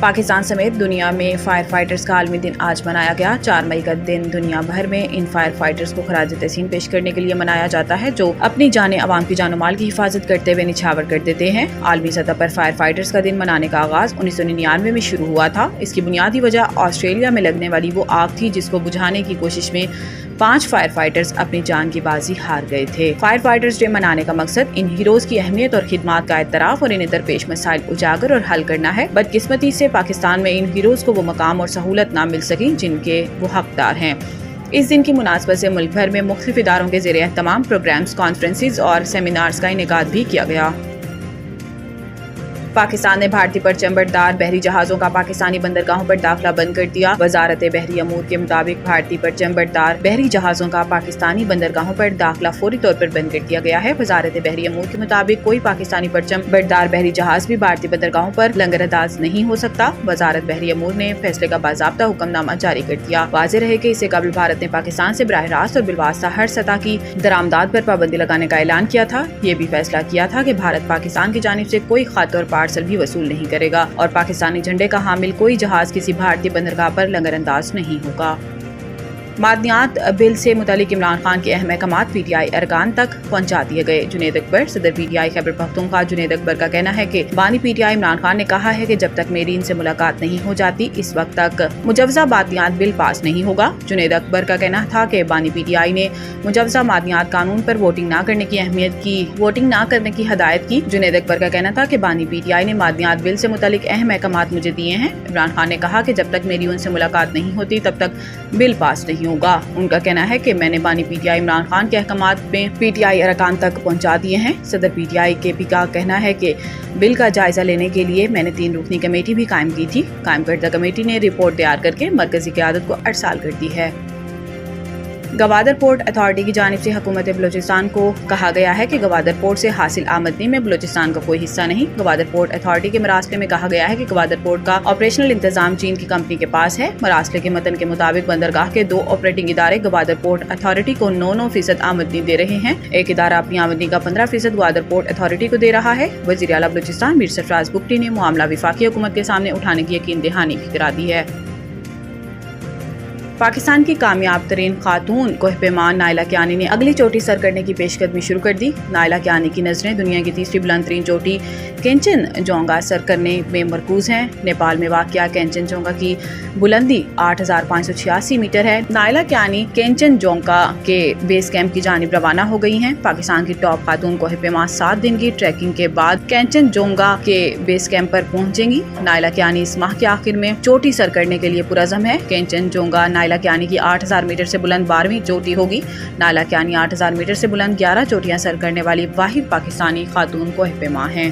پاکستان سمیت دنیا میں فائر فائٹرز کا عالمی دن آج منایا گیا۔ 4 مئی کا دن دنیا بھر میں ان فائر فائٹرز کو خراج تحسین پیش کرنے کے لیے منایا جاتا ہے جو اپنی جانیں عوام کی جان و مال کی حفاظت کرتے ہوئے نچھاور کر دیتے ہیں۔ عالمی سطح پر فائر فائٹرز کا دن منانے کا آغاز 1999 میں شروع ہوا تھا۔ اس کی بنیادی وجہ آسٹریلیا میں لگنے والی وہ آگ تھی جس کو بجھانے کی کوشش میں 5 فائر فائٹرز اپنی جان کی بازی ہار گئے تھے۔ فائر فائٹرز ڈے منانے کا مقصد ان ہیروز کی اہمیت اور خدمات کا اعتراف اور انہیں درپیش مسائل اجاگر اور حل کرنا ہے۔ بدقسمتی سے پاکستان میں ان ہیروز کو وہ مقام اور سہولت نہ مل سکی جن کے وہ حقدار ہیں۔ اس دن کی مناسبت سے ملک بھر میں مختلف اداروں کے زیر اہتمام پروگرامز، کانفرنسز اور سیمینارز کا انعقاد بھی کیا گیا۔ پاکستان نے بھارتی پرچم بردار بحری جہازوں کا پاکستانی بندرگاہوں پر داخلہ بند کر دیا۔ وزارت بحری امور کے مطابق بھارتی پرچم بردار بحری جہازوں کا پاکستانی بندرگاہوں پر داخلہ فوری طور پر بند کر دیا گیا ہے۔ وزارت بحری امور کے مطابق کوئی پاکستانی پرچم بردار بحری جہاز بھی بھارتی بندرگاہوں پر لنگر انداز نہیں ہو سکتا۔ وزارت بحری امور نے فیصلے کا باضابطہ حکم نامہ جاری کر دیا۔ واضح رہے کہ اس سے قبل بھارت نے پاکستان سے براہ راست اور بالواسطہ ہر سطح کی درآمدات پر پابندی لگانے کا اعلان کیا تھا۔ یہ بھی فیصلہ کیا تھا کہ بھارت پاکستان کی جانب سے کوئی خط اور پارسل بھی وصول نہیں کرے گا اور پاکستانی جھنڈے کا حامل کوئی جہاز کسی بھارتی بندرگاہ پر لنگر انداز نہیں ہوگا۔ معدنیات بل سے متعلق عمران خان کے اہم احکامات پی ٹی آئی ارکان تک پہنچا دیے گئے۔ جنید اکبر صدر P T I Khyber Pakhtunkhwa Junaid اکبر کا کہنا ہے کہ بانی P T I Imran Khan نے کہا ہے کہ جب تک میری ان سے ملاقات نہیں ہو جاتی اس وقت تک مجوزہ معدنیات بل پاس نہیں ہوگا۔ جنید اکبر کا کہنا تھا کہ بانی پی ٹی آئی نے مجوزہ معدنیات قانون پر ووٹنگ نہ کرنے کی ہدایت کی۔ جنید اکبر کا کہنا تھا کہ بانی پی ٹی آئی نے معدنیات بل سے متعلق اہم احکامات مجھے دیے ہیں۔ عمران خان نے کہا کہ جب تک میری ان سے ملاقات نہیں ہوتی تب تک بل پاس نہیں ہوگا۔ ان کا کہنا ہے کہ میں نے بانی P T I Imran Khan کے احکامات میں پی ٹی آئی ارکان تک پہنچا دیے ہیں۔ صدر پی ٹی آئی کے پی کا کہنا ہے کہ بل کا جائزہ لینے کے لیے میں نے 3 رکنی کمیٹی بھی قائم کی تھی۔ قائم کردہ کمیٹی نے رپورٹ تیار کر کے مرکزی قیادت کو ارسال کر دی ہے۔ گوادر پورٹ اتھارٹی کی جانب سے حکومت بلوچستان کو کہا گیا ہے کہ گوادر پورٹ سے حاصل آمدنی میں بلوچستان کا کوئی حصہ نہیں۔ گوادر پورٹ اتھارٹی کے مراسلے میں کہا گیا ہے کہ گوادر پورٹ کا آپریشنل انتظام چین کی کمپنی کے پاس ہے۔ مراسلے کے متن کے مطابق بندرگاہ کے 2 آپریٹنگ ادارے گوادر پورٹ اتھارٹی کو 9% آمدنی دے رہے ہیں۔ ایک ادارہ اپنی آمدنی کا 15% گوادر پورٹ اتھارٹی کو دے رہا ہے۔ وزیر اعلیٰ بلوچستان میر سرفراز بگٹی نے معاملہ وفاقی حکومت کے سامنے اٹھانے کی یقین دہانی بھی کرا دی ہے۔ پاکستان کی کامیاب ترین خاتون کوہ پیما نائلہ کیانی نے اگلی چوٹی سر کرنے کی پیش قدمی شروع کر دی۔ نائلہ کیانی کی نظریں دنیا کی تیسری بلند ترین چوٹی کینچن جونگا سر کرنے میں مرکوز ہیں۔ نیپال میں واقع کینچن جونگا کی بلندی 8586 میٹر ہے۔ نائلہ کیانی کینچن جونگا کے بیس کیمپ کی جانب روانہ ہو گئی ہیں۔ پاکستان کی ٹاپ خاتون کوہ پیما 7 دن کی ٹریکنگ کے بعد کینچن جونگا کے بیس کیمپ پر پہنچیں گی۔ نائلہ کیانی اس ماہ کے آخر میں چوٹی سر کرنے کے لیے پرعزم ہے۔ کینچن جونگا نائلہ کیانی کی 8000 میٹر سے بلند 12ویں چوٹی ہوگی۔ نائلہ کیانی 8000 میٹر سے بلند 11 چوٹیاں سر کرنے والی واحد پاکستانی خاتون کوہ پیما ہیں۔